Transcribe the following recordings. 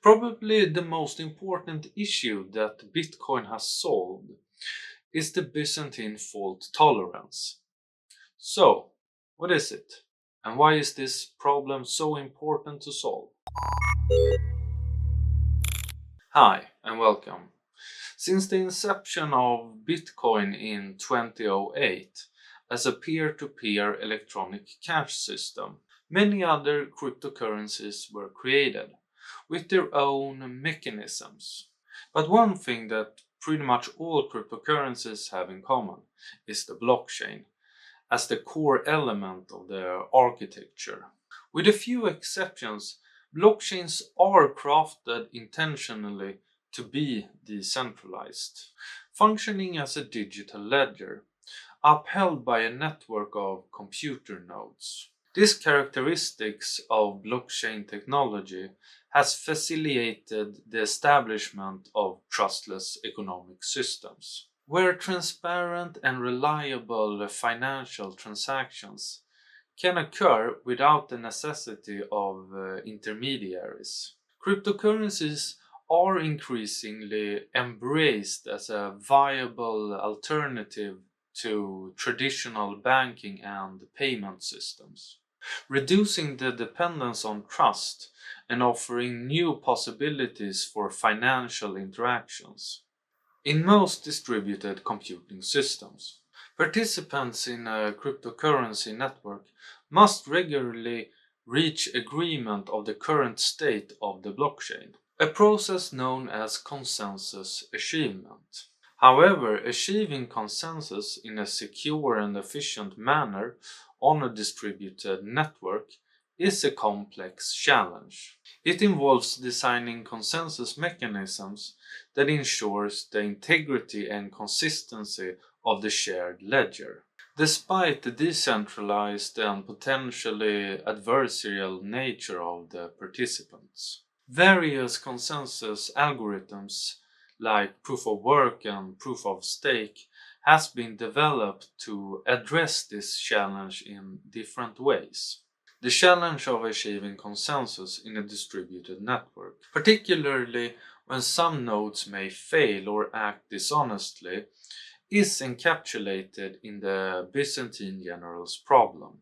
Probably the most important issue that Bitcoin has solved is the Byzantine Fault Tolerance. So, what is it? And why is this problem so important to solve? Hi and welcome. Since the inception of Bitcoin in 2008 as a peer-to-peer electronic cash system, many other cryptocurrencies were created with their own mechanisms. But one thing that pretty much all cryptocurrencies have in common is the blockchain as the core element of their architecture. With a few exceptions, blockchains are crafted intentionally to be decentralized, functioning as a digital ledger, upheld by a network of computer nodes. These characteristics of blockchain technology has facilitated the establishment of trustless economic systems, where transparent and reliable financial transactions can occur without the necessity of intermediaries. Cryptocurrencies are increasingly embraced as a viable alternative to traditional banking and payment systems, reducing the dependence on trust and offering new possibilities for financial interactions. In most distributed computing systems, participants in a cryptocurrency network must regularly reach agreement of the current state of the blockchain, a process known as consensus achievement. However, achieving consensus in a secure and efficient manner on a distributed network is a complex challenge. It involves designing consensus mechanisms that ensures the integrity and consistency of the shared ledger. Despite the decentralized and potentially adversarial nature of the participants, various consensus algorithms like proof of work and proof of stake has been developed to address this challenge in different ways. The challenge of achieving consensus in a distributed network, particularly when some nodes may fail or act dishonestly, is encapsulated in the Byzantine Generals Problem.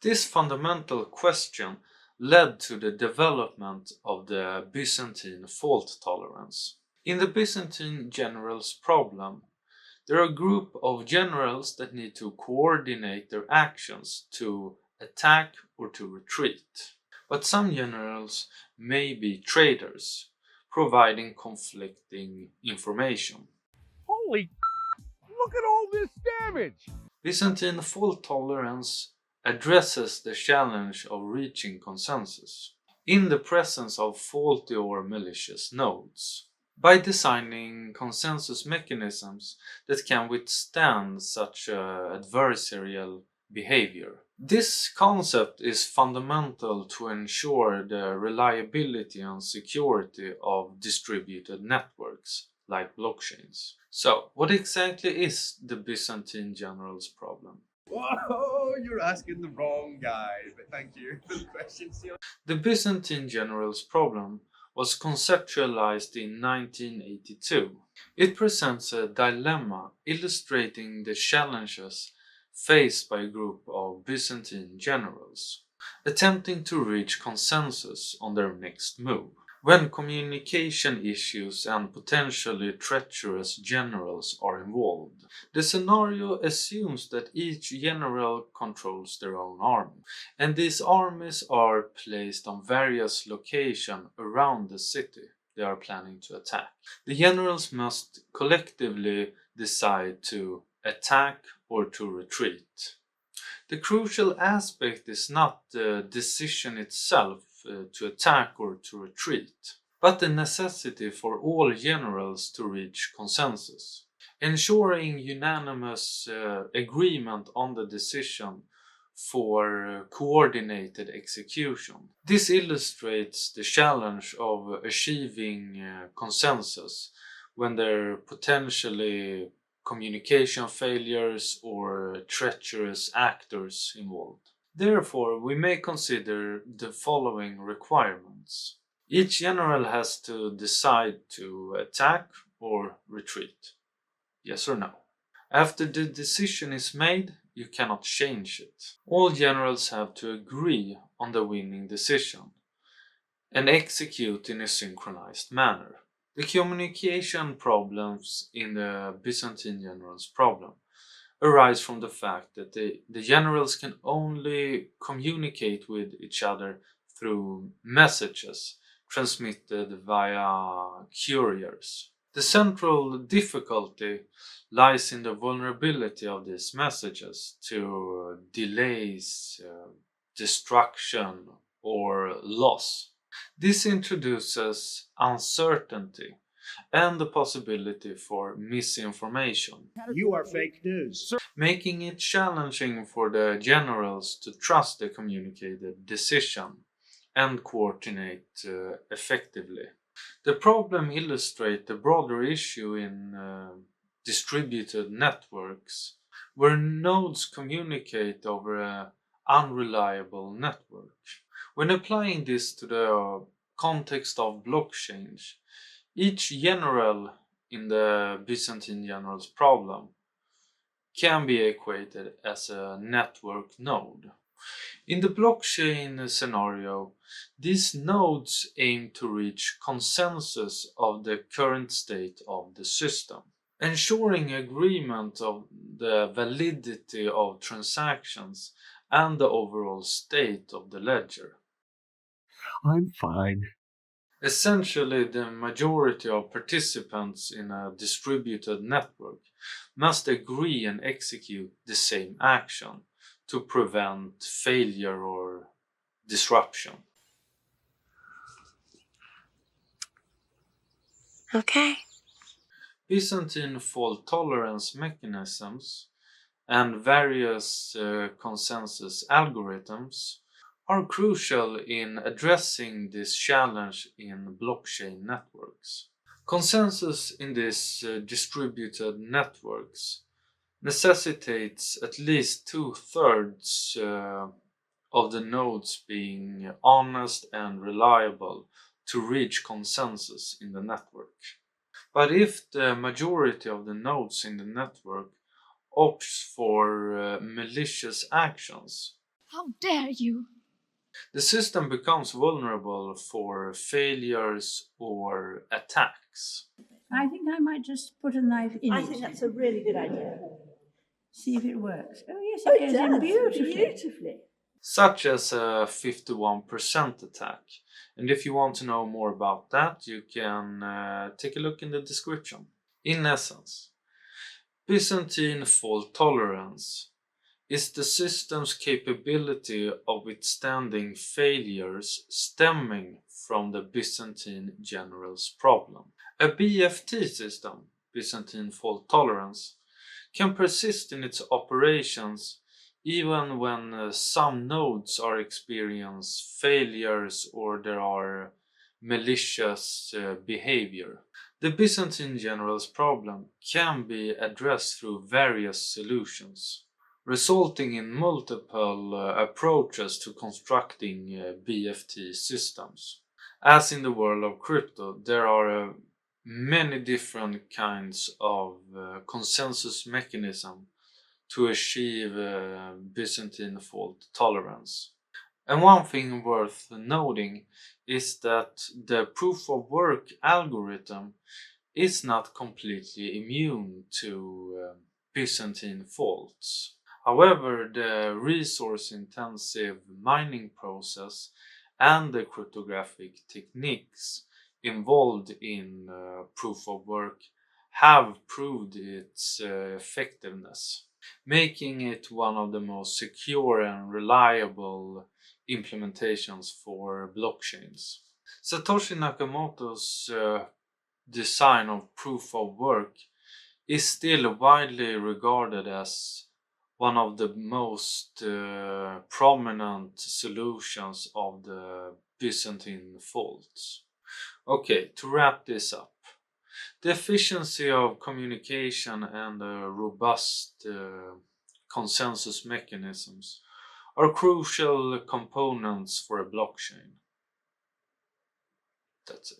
This fundamental question led to the development of the Byzantine Fault Tolerance. In the Byzantine Generals Problem, there are a group of generals that need to coordinate their actions to attack or to retreat. But some generals may be traitors, providing conflicting information. Holy, look at all this damage! Byzantine fault tolerance addresses the challenge of reaching consensus in the presence of faulty or malicious nodes, by designing consensus mechanisms that can withstand such adversarial behavior. This concept is fundamental to ensure the reliability and security of distributed networks like blockchains. So, what exactly is the Byzantine Generals Problem? Whoa, you're asking the wrong guy, but thank you for the question, Seal. The Byzantine Generals Problem was conceptualized in 1982. It presents a dilemma illustrating the challenges faced by a group of Byzantine generals attempting to reach consensus on their next move, when communication issues and potentially treacherous generals are involved. The scenario assumes that each general controls their own army, and these armies are placed on various locations around the city they are planning to attack. The generals must collectively decide to attack or to retreat. The crucial aspect is not the decision itself to attack or to retreat, but the necessity for all generals to reach consensus, ensuring unanimous agreement on the decision for coordinated execution. This illustrates the challenge of achieving consensus when there are potentially communication failures or treacherous actors involved. Therefore, we may consider the following requirements. Each general has to decide to attack or retreat. Yes or no? After the decision is made, you cannot change it. All generals have to agree on the winning decision and execute in a synchronized manner. The communication problems in the Byzantine Generals Problem arise from the fact that the generals can only communicate with each other through messages transmitted via couriers. The central difficulty lies in the vulnerability of these messages to delays, destruction, or loss. This introduces uncertainty and the possibility for misinformation, You are fake news. making it challenging for the generals to trust the communicated decision and coordinate effectively. The problem illustrates the broader issue in distributed networks, where nodes communicate over an unreliable network. When applying this to the context of blockchain, each general in the Byzantine Generals Problem can be equated as a network node. In the blockchain scenario, these nodes aim to reach consensus of the current state of the system, ensuring agreement of the validity of transactions and the overall state of the ledger. I'm fine. Essentially, the majority of participants in a distributed network must agree and execute the same action to prevent failure or disruption. Okay. Byzantine fault tolerance mechanisms and various consensus algorithms are crucial in addressing this challenge in blockchain networks. Consensus in these distributed networks necessitates at least two-thirds of the nodes being honest and reliable to reach consensus in the network. But if the majority of the nodes in the network opts for malicious actions, How dare you? the system becomes vulnerable for failures or attacks, I think I might just put a knife in I it. think that's a really good idea. See if it works. Oh yes, Oh, it it goes in does, beautifully. beautifully. such as a 51% attack. And if you want to know more about that, you can take a look in the description. In essence, Byzantine fault tolerance is the system's capability of withstanding failures stemming from the Byzantine Generals Problem. A BFT system, Byzantine Fault Tolerance, can persist in its operations even when some nodes are experiencing failures or there are malicious behavior. The Byzantine Generals Problem can be addressed through various solutions, resulting in multiple approaches to constructing BFT systems. As in the world of crypto, there are many different kinds of consensus mechanism to achieve Byzantine fault tolerance. And one thing worth noting is that the proof of work algorithm is not completely immune to Byzantine faults. However, the resource-intensive mining process and the cryptographic techniques involved in proof of work have proved its effectiveness, making it one of the most secure and reliable implementations for blockchains. Satoshi Nakamoto's design of proof of work is still widely regarded as one of the most prominent solutions of the Byzantine faults. Okay, to wrap this up, the efficiency of communication and robust consensus mechanisms are crucial components for a blockchain. That's it.